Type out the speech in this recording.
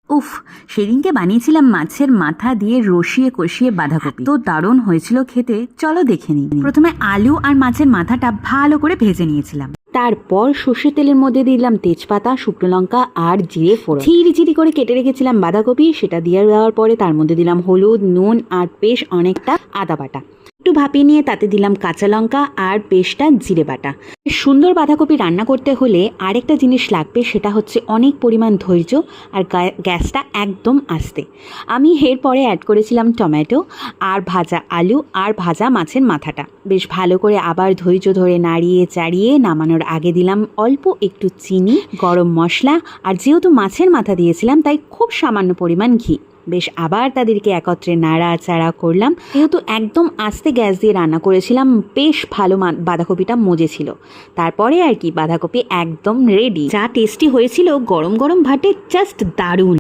উফ, সেদিনকে বানিয়েছিলাম মাছের মাথা দিয়ে রসিয়ে কষিয়ে বাঁধাকপি, তো দারুণ হয়েছিল খেতে। চলো দেখে নিই। প্রথমে আলু আর মাছের মাথাটা ভালো করে ভেজে নিয়েছিলাম। তারপর সর্ষের তেলের মধ্যে দিলাম তেজপাতা, শুকনো লঙ্কা আর জিরে ফোড়ন। ঝিরি করে কেটে রেখেছিলাম বাঁধাকপি, সেটা দিয়ে দেওয়ার পরে তার মধ্যে দিলাম হলুদ, নুন আর বেশ অনেকটা আদা বাটা। একটু ভাপিয়ে নিয়ে তাতে দিলাম কাঁচা লঙ্কা আর পেস্টটা জিরে বাটা। সুন্দর বাঁধাকপি রান্না করতে হলে আরেকটা জিনিস লাগবে, সেটা হচ্ছে অনেক পরিমাণ ধৈর্য আর গ্যাসটা একদম আস্তে। আমি এরপরে অ্যাড করেছিলাম টমেটো আর ভাজা আলু আর ভাজা মাছের মাথাটা। বেশ ভালো করে আবার ধৈর্য ধরে নাড়িয়ে চাড়িয়ে নামানোর আগে দিলাম অল্প একটু চিনি, গরম মশলা আর যেহেতু মাছের মাথা দিয়েছিলাম তাই খুব সামান্য পরিমাণ ঘি। বেশ আবার তাদেরকে একত্রে নাড়াচাড়া করলাম। যেহেতু একদম আস্তে গ্যাস দিয়ে রান্না করেছিলাম, বেশ ভালো বাঁধাকপিটা মজেছিল। তারপরে আর কি বাঁধাকপি একদম রেডি। যা টেস্টি হয়েছিল, গরম গরম ভাতে জাস্ট দারুণ।